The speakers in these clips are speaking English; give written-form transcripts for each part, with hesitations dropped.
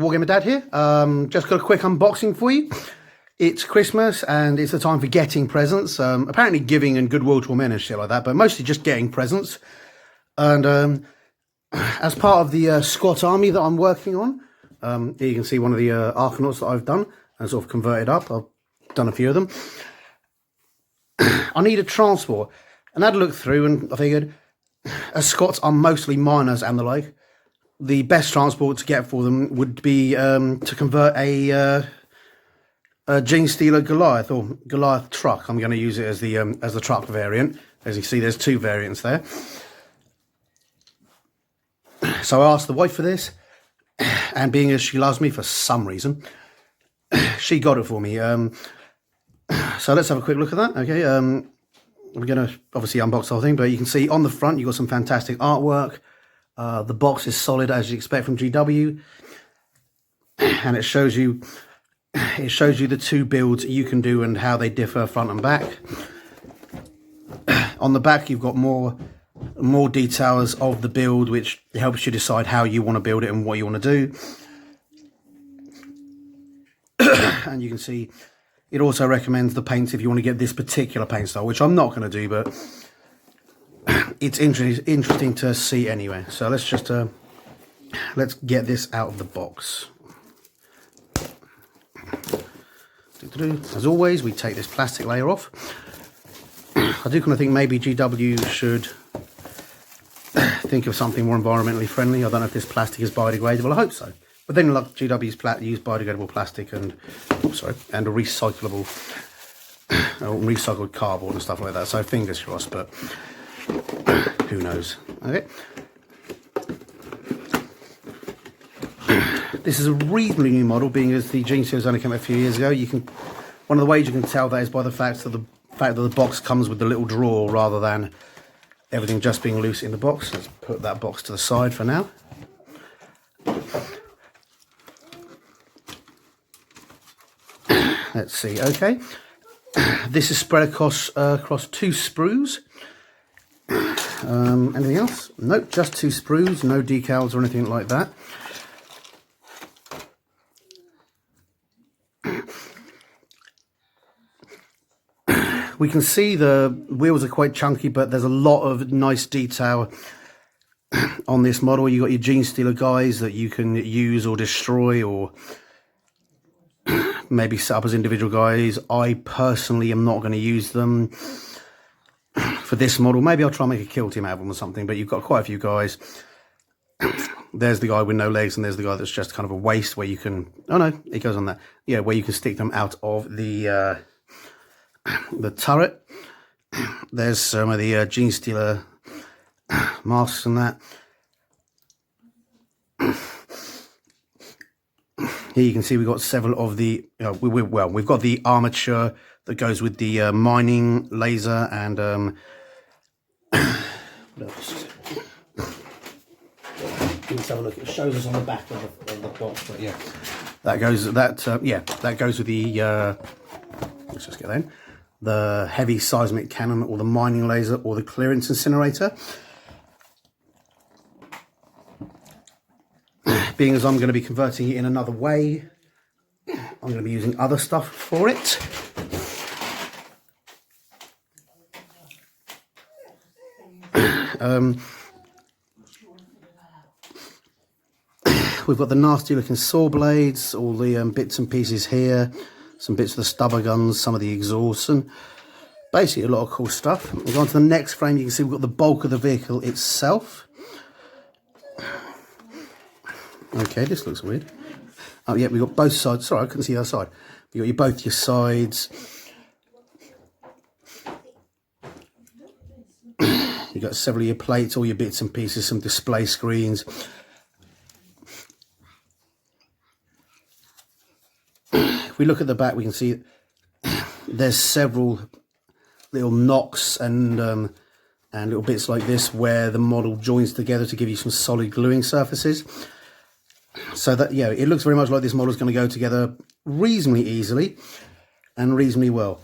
Wargamer Dad here. Just got a quick unboxing for you. It's Christmas and it's the time for getting presents. Apparently giving and goodwill to all men and shit like that, but mostly just getting presents. And as part of the Scott army that I'm working on, here you can see one of the Arkanauts that I've done and sort of converted up. I've done a few of them. I need a transport, and I had a look through and I figured, as Scots are mostly miners and the like, the best transport to get for them would be to convert a Gene Stealer Goliath or Goliath truck. I'm going to use it as the truck variant. As you see, there's two variants there. So I asked the wife for this, and being as she loves me for some reason, she got it for me. So let's have a quick look at that. Okay, we're going to obviously unbox the whole thing, but you can see on the front you've got some fantastic artwork. The box is solid as you expect from GW, and it shows you the two builds you can do and how they differ front and back. On the back you've got more details of the build, which helps you decide how you want to build it and what you want to do. And you can see it also recommends the paints if you want to get this particular paint style, which I'm not going to do, but it's interesting to see anyway. So let's just let's get this out of the box. As always, we take this plastic layer off. I do kind of think maybe GW should think of something more environmentally friendly. I don't know if this plastic is biodegradable. I hope so. But then, like, GW's use biodegradable plastic and a recyclable, recycled cardboard and stuff like that. So fingers crossed, but who knows? Okay. This is a reasonably new model, being as the Gene Stealers only came out a few years ago. One of the ways you can tell that is by the fact that the box comes with the little drawer rather than everything just being loose in the box. Let's put that box to the side for now. Let's see. Okay, this is spread across two sprues. Anything else? Nope, just two sprues, no decals or anything like that. We can see the wheels are quite chunky, but there's a lot of nice detail on this model. You've got your Gene Stealer guys that you can use or destroy, or maybe set up as individual guys. I personally am not going to use them for this model. Maybe I'll try and make a kill team out of them or something, but you've got quite a few guys. There's the guy with no legs, and there's the guy that's just kind of a waist where you can, oh no, it goes on that. Yeah, where you can stick them out of the turret. There's some of the Gene Stealer masks and that. Here you can see we've got several of the, we've got the armature that goes with the mining laser, and what else? Let's have a look. It shows us on the back of the box, but yeah, that goes with the let's just get that in. The heavy seismic cannon, or the mining laser, or the clearance incinerator. Being as I'm going to be converting it in another way, I'm going to be using other stuff for it. We've got the nasty looking saw blades, all the bits and pieces here, some bits of the stubber guns, some of the exhausts, and basically a lot of cool stuff. We go on to the next frame. You can see we've got the bulk of the vehicle itself. Okay, this looks weird. Oh yeah, we've got both sides. Sorry, I couldn't see the other side. You've got both your sides. You've got several of your plates, all your bits and pieces, some display screens. If we look at the back, we can see there's several little knocks and little bits like this where the model joins together to give you some solid gluing surfaces. So that, yeah, it looks very much like this model is going to go together reasonably easily and reasonably well.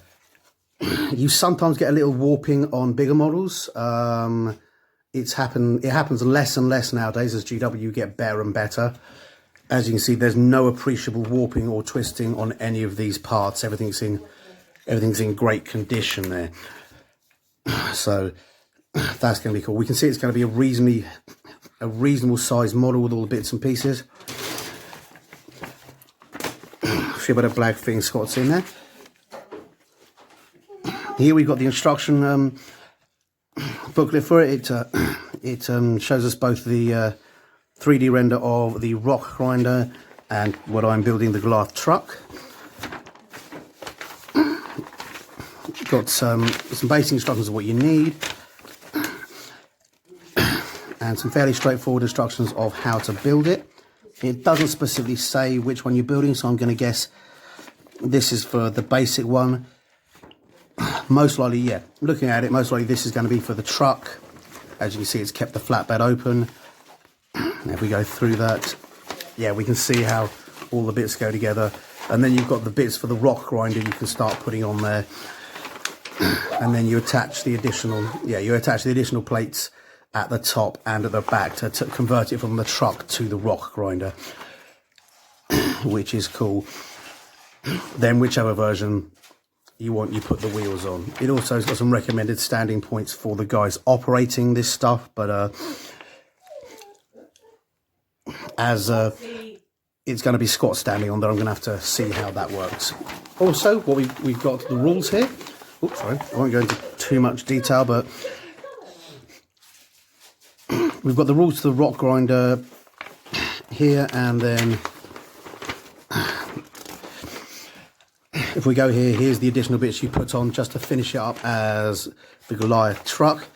You sometimes get a little warping on bigger models. It happens less and less nowadays as GW get better and better. As you can see, there's no appreciable warping or twisting on any of these parts. Everything's in great condition there. So that's going to be cool. We can see it's going to be a reasonable sized model with all the bits and pieces. A few bit of black fitting Scots in there. Here we've got the instruction booklet for it. It shows us both the 3D render of the Rockgrinder and what I'm building, the Goliath truck. Got some basic instructions of what you need and some fairly straightforward instructions of how to build it. It doesn't specifically say which one you're building, so I'm going to guess this is for the basic one. Most likely, yeah, looking at it, most likely this is going to be for the truck. As you can see, it's kept the flatbed open. If we go through that, yeah, we can see how all the bits go together. And then you've got the bits for the Rockgrinder you can start putting on there. And then you attach the additional plates at the top and at the back to convert it from the truck to the Rockgrinder, which is cool. Then whichever version you want, you put the wheels on. It also has got some recommended standing points for the guys operating this stuff, but as it's going to be Scott standing on there, I'm going to have to see how that works. Also, what we've got the rules here. Oops, sorry, I won't go into too much detail, but we've got the rules to the Rockgrinder here, and then if we go here, here's the additional bits you put on just to finish it up as the Goliath truck.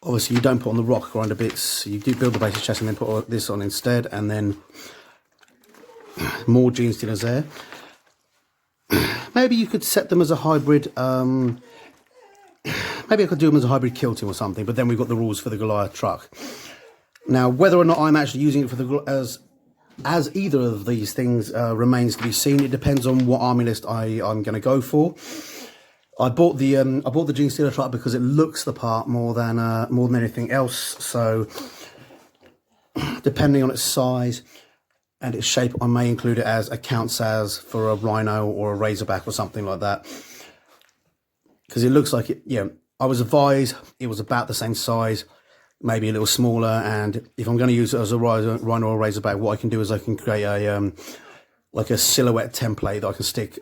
Obviously, you don't put on the Rockgrinder bits. You do build the basic chassis and then put this on instead, and then more gene stealers there. Maybe you could set them as a hybrid. Maybe I could do them as a hybrid kill team or something. But then we've got the rules for the Goliath truck. Now, whether or not I'm actually using it for the as either of these things remains to be seen. It depends on what army list I'm going to go for. I bought the gene stealer truck because it looks the part more than anything else. So depending on its size and its shape, I may include it as counts as for a rhino or a razorback or something like that. Because it looks like it. Yeah, I was advised it was about the same size, maybe a little smaller. And if I'm going to use it as a rhino or a razorback, what I can do is I can create a like a silhouette template that I can stick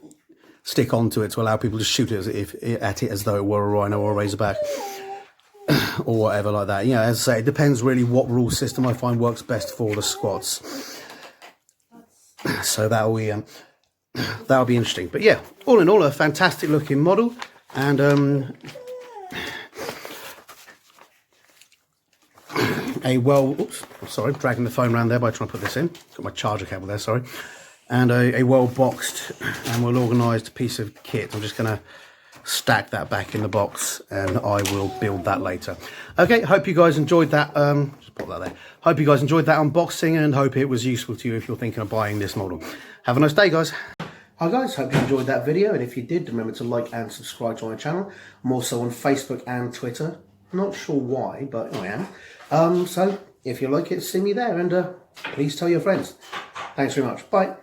onto it to allow people to shoot it at it as though it were a rhino or a razorback or whatever like that. Yeah, as I say, it depends really what rule system I find works best for the squads. So that'll be interesting. But yeah, all in all, a fantastic looking model, and oops, sorry, dragging the phone around there by trying to put this in. Got my charger cable there, sorry. And a well boxed and well organised piece of kit. I'm just going to stack that back in the box, and I will build that later. Okay, hope you guys enjoyed that. Just put that there. Hope you guys enjoyed that unboxing, and hope it was useful to you if you're thinking of buying this model. Have a nice day, guys. Hi guys, hope you enjoyed that video, and if you did, remember to like and subscribe to my channel. I'm also on Facebook and Twitter. Not sure why, but I am. So if you like it, see me there, and please tell your friends. Thanks very much. Bye.